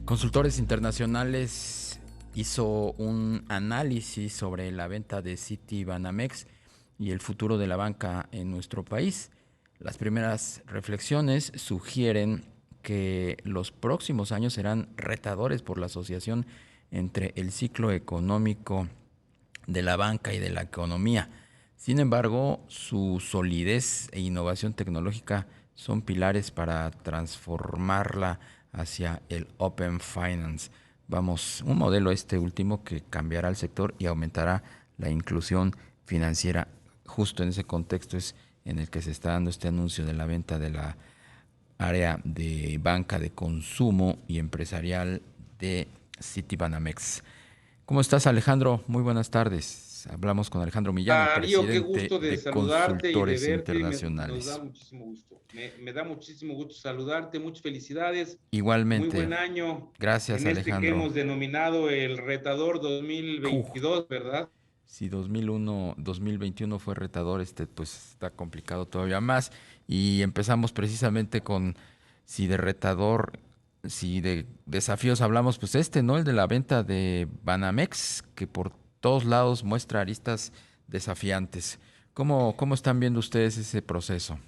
Consultores Internacionales hizo un análisis sobre la venta de Citibanamex y el futuro de la banca en nuestro país. Las primeras reflexiones sugieren que los próximos años serán retadores por la asociación entre el ciclo económico de la banca y de la economía. Sin embargo, su solidez e innovación tecnológica son pilares para transformarla hacia el Open Finance. Vamos, un modelo este último que cambiará el sector y aumentará la inclusión financiera. Justo en ese contexto es en el que se está dando este anuncio de la venta de la área de banca de consumo y empresarial de Citibanamex. ¿Cómo estás, Alejandro? Muy buenas tardes. Hablamos con Alejandro Millán, el Darío, qué presidente gusto de de saludarte y de Consultores verte. Nos da Internacionales. muchísimo gusto. Me da muchísimo gusto saludarte. Muchas felicidades. Muy Igualmente, buen año gracias, en este que Alejandro. hemos denominado el Retador Uf, 2022, ¿verdad? si 2001, 2021 fue retador, pues está complicado todavía más. Y empezamos precisamente con si de retador, si de desafíos hablamos, pues ¿no? El de la venta de Banamex, que por todos lados muestra aristas desafiantes. ¿Cómo están viendo ustedes ese proceso?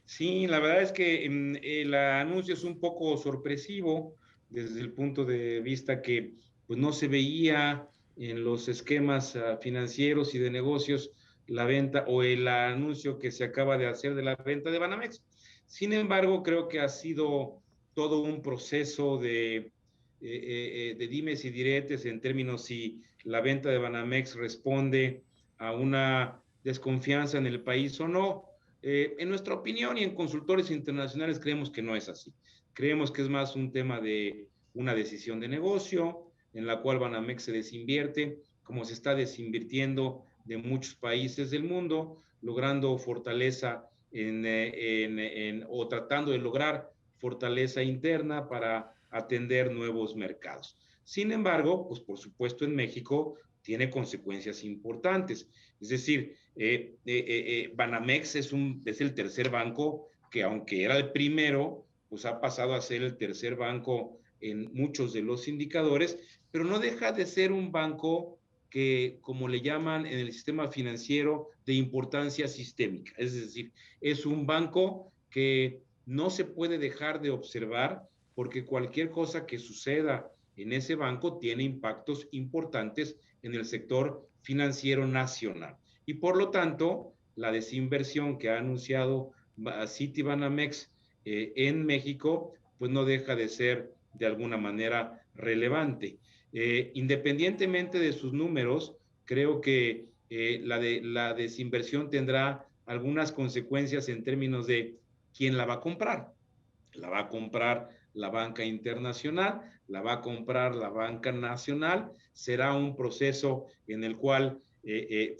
Sí, la verdad es que el anuncio es un poco sorpresivo desde el punto de vista que pues, no se veía en los esquemas financieros y de negocios la venta o el anuncio que se acaba de hacer de la venta de Banamex. Sin embargo, creo que ha sido todo un proceso de dimes y diretes en términos si la venta de Banamex responde a una desconfianza en el país o no. En nuestra opinión y en consultores internacionales creemos que no es así. Creemos que es más un tema de una decisión de negocio en la cual Banamex se desinvierte, como se está desinvirtiendo de muchos países del mundo, logrando fortaleza o tratando de lograr fortaleza interna para atender nuevos mercados. Sin embargo, pues por supuesto en México tiene consecuencias importantes. Es decir, Banamex es el tercer banco que aunque era el primero, pues ha pasado a ser el tercer banco en muchos de los indicadores, pero no deja de ser un banco que, como le llaman en el sistema financiero, de importancia sistémica. Es decir, es un banco que no se puede dejar de observar porque cualquier cosa que suceda en ese banco tiene impactos importantes en el sector financiero nacional. Y por lo tanto, la desinversión que ha anunciado Citibanamex en México, pues no deja de ser de alguna manera relevante. Independientemente de sus números, creo que la desinversión tendrá algunas consecuencias en términos de quién la va a comprar. La va a comprar la banca internacional, la va a comprar la banca nacional, será un proceso en el cual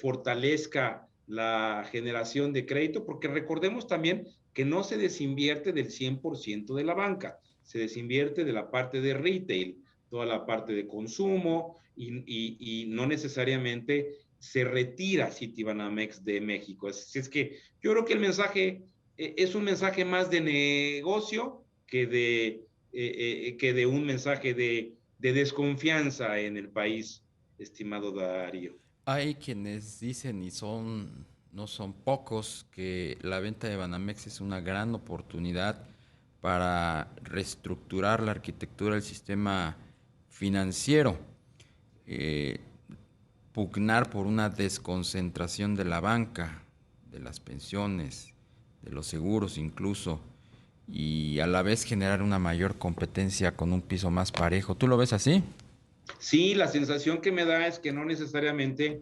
fortalezca la generación de crédito, porque recordemos también que no se desinvierte del 100% de la banca, se desinvierte de la parte de retail, toda la parte de consumo y no necesariamente se retira Citibanamex de México. Es que yo creo que el mensaje es un mensaje más de negocio que de un mensaje de desconfianza en el país, estimado Darío. Hay quienes dicen, no son pocos, que la venta de Banamex es una gran oportunidad para reestructurar la arquitectura del sistema financiero, eh, pugnar por una desconcentración de la banca, de las pensiones, de los seguros incluso, y a la vez generar una mayor competencia con un piso más parejo. ¿Tú lo ves así? Sí, la sensación que me da es que no necesariamente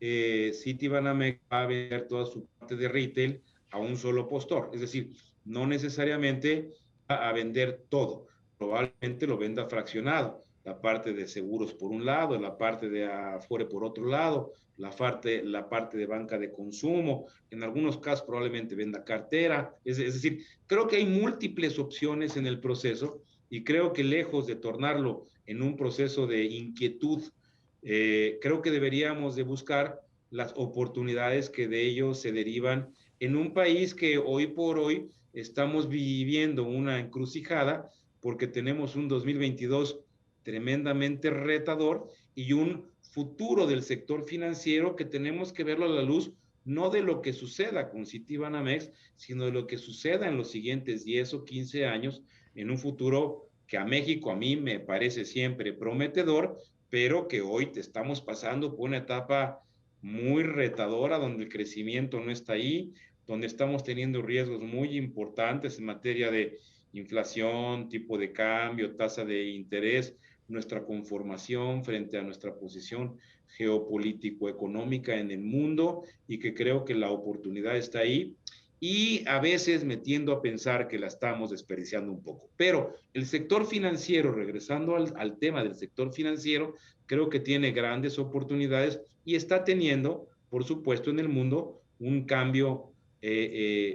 Citibanamex va a vender toda su parte de retail a un solo postor. Es decir, no necesariamente va a vender todo. Probablemente lo venda fraccionado. La parte de seguros por un lado, la parte de afuera por otro lado, la parte de banca de consumo. En algunos casos probablemente venda cartera. Es decir, creo que hay múltiples opciones en el proceso y creo que lejos de tornarlo en un proceso de inquietud, creo que deberíamos de buscar las oportunidades que de ellos se derivan en un país que hoy por hoy estamos viviendo una encrucijada porque tenemos un 2022 tremendamente retador y un futuro del sector financiero que tenemos que verlo a la luz no de lo que suceda con Citibanamex, sino de lo que suceda en los siguientes 10 o 15 años, en un futuro que a México a mí me parece siempre prometedor, pero que hoy te estamos pasando por una etapa muy retadora donde el crecimiento no está ahí, donde estamos teniendo riesgos muy importantes en materia de inflación, tipo de cambio, tasa de interés, nuestra conformación frente a nuestra posición geopolítico-económica en el mundo y que creo que la oportunidad está ahí y a veces me tiendo a pensar que la estamos desperdiciando un poco. Pero el sector financiero, regresando al tema del sector financiero, creo que tiene grandes oportunidades y está teniendo, por supuesto, en el mundo un cambio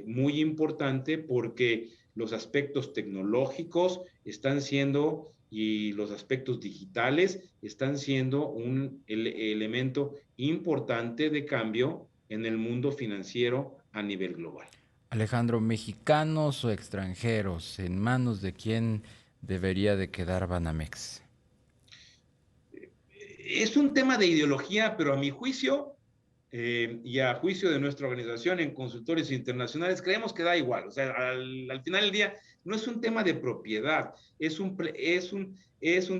muy importante porque los aspectos tecnológicos están siendo y los aspectos digitales están siendo un elemento importante de cambio en el mundo financiero a nivel global. Alejandro, ¿mexicanos o extranjeros? ¿En manos de quién debería de quedar Banamex? Es un tema de ideología, pero a mi juicio y a juicio de nuestra organización en consultores internacionales, creemos que da igual. O sea, al final del día no es un tema de propiedad, es un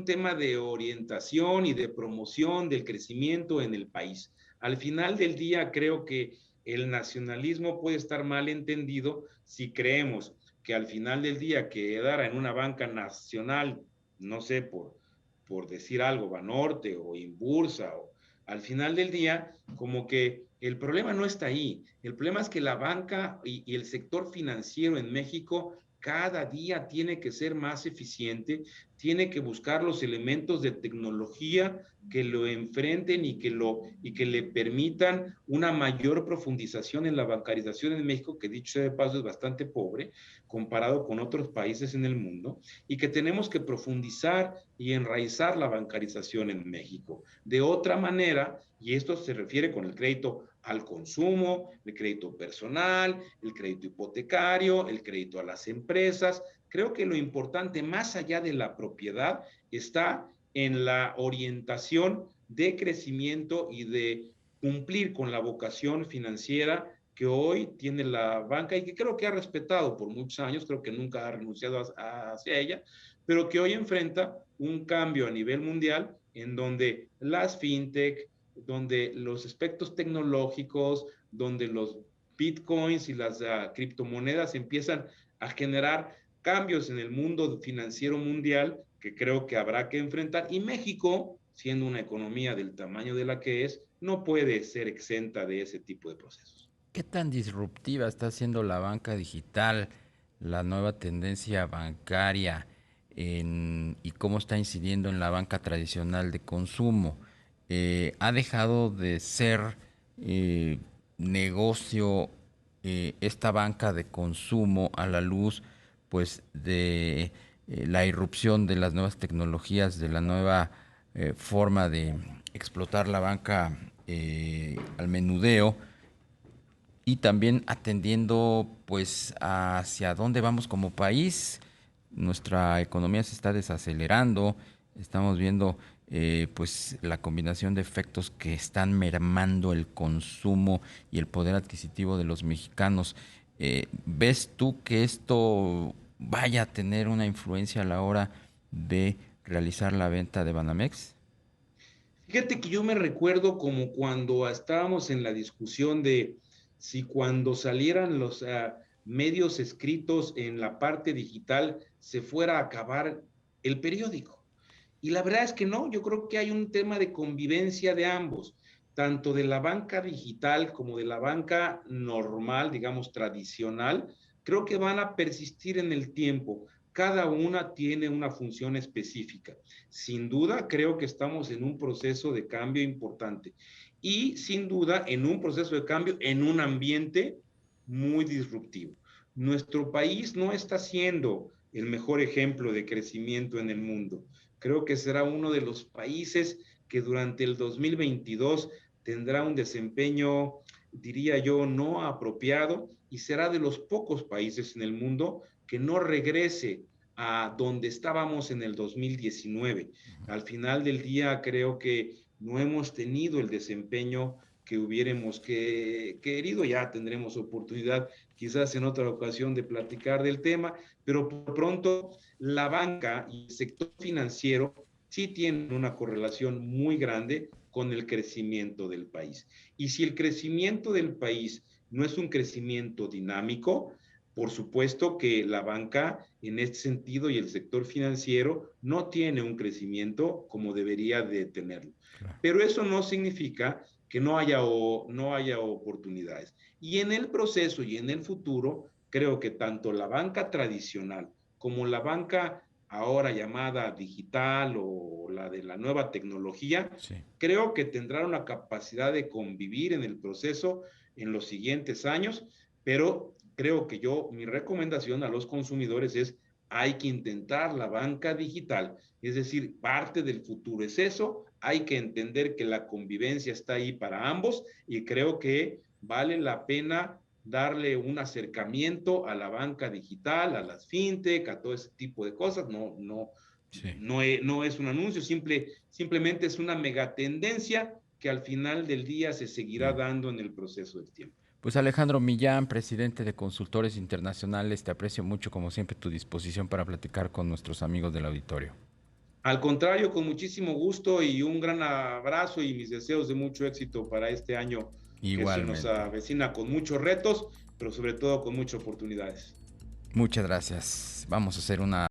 tema de orientación y de promoción del crecimiento en el país. Al final del día creo que el nacionalismo puede estar mal entendido si creemos que al final del día quedara en una banca nacional, no sé, por decir algo, Banorte o Inbursa, o, al final del día, como que el problema no está ahí. El problema es que la banca y el sector financiero en México cada día tiene que ser más eficiente, tiene que buscar los elementos de tecnología que lo enfrenten y que le permitan una mayor profundización en la bancarización en México, que dicho sea de paso es bastante pobre comparado con otros países en el mundo, y que tenemos que profundizar y enraizar la bancarización en México. De otra manera, y esto se refiere con el crédito al consumo, el crédito personal, el crédito hipotecario, el crédito a las empresas. Creo que lo importante, más allá de la propiedad, está en la orientación de crecimiento y de cumplir con la vocación financiera que hoy tiene la banca y que creo que ha respetado por muchos años, creo que nunca ha renunciado hacia ella, pero que hoy enfrenta un cambio a nivel mundial en donde las fintech, donde los aspectos tecnológicos, donde los bitcoins y las criptomonedas empiezan a generar cambios en el mundo financiero mundial que creo que habrá que enfrentar. Y México, siendo una economía del tamaño de la que es, no puede ser exenta de ese tipo de procesos. ¿Qué tan disruptiva está siendo la banca digital, la nueva tendencia bancaria y cómo está incidiendo en la banca tradicional de consumo? ¿Ha dejado de ser eh, negocio esta banca de consumo a la luz pues de la irrupción de las nuevas tecnologías, de la nueva forma de explotar la banca al menudeo? Y también atendiendo pues hacia dónde vamos como país. Nuestra economía se está desacelerando, estamos viendo pues la combinación de efectos que están mermando el consumo y el poder adquisitivo de los mexicanos. ¿Ves tú que esto vaya a tener una influencia a la hora de realizar la venta de Banamex? Fíjate que yo me recuerdo como cuando estábamos en la discusión de si cuando salieran los medios escritos en la parte digital se fuera a acabar el periódico. Y la verdad es que no, yo creo que hay un tema de convivencia de ambos, tanto de la banca digital como de la banca normal, digamos tradicional, creo que van a persistir en el tiempo. Cada una tiene una función específica. Sin duda, creo que estamos en un proceso de cambio importante y sin duda en un proceso de cambio en un ambiente muy disruptivo. Nuestro país no está siendo el mejor ejemplo de crecimiento en el mundo. Creo que será uno de los países que durante el 2022 tendrá un desempeño, diría yo, no apropiado y será de los pocos países en el mundo que no regrese a donde estábamos en el 2019. Al final del día creo que no hemos tenido el desempeño que hubiéramos querido. Ya tendremos oportunidad quizás en otra ocasión de platicar del tema, pero por pronto la banca y el sector financiero sí tienen una correlación muy grande con el crecimiento del país. Y si el crecimiento del país no es un crecimiento dinámico, por supuesto que la banca en este sentido y el sector financiero no tiene un crecimiento como debería de tenerlo. Claro. Pero eso no significa que no haya oportunidades. Y en el proceso y en el futuro, creo que tanto la banca tradicional como la banca ahora llamada digital o la de la nueva tecnología, Sí. creo que tendrán una capacidad de convivir en el proceso en los siguientes años, pero creo que mi recomendación a los consumidores es hay que intentar la banca digital, es decir, parte del futuro es eso, hay que entender que la convivencia está ahí para ambos y creo que vale la pena darle un acercamiento a la banca digital, a las fintech, a todo ese tipo de cosas. Sí. No es un anuncio, simplemente es una megatendencia que al final del día se seguirá Bien. dando en el proceso del tiempo. Pues Alejandro Millán, presidente de Consultores Internacionales, te aprecio mucho como siempre tu disposición para platicar con nuestros amigos del auditorio. Al contrario, con muchísimo gusto y un gran abrazo y mis deseos de mucho éxito para este año que se nos Igualmente. avecina con muchos retos, pero sobre todo con muchas oportunidades. Muchas gracias. Vamos a hacer una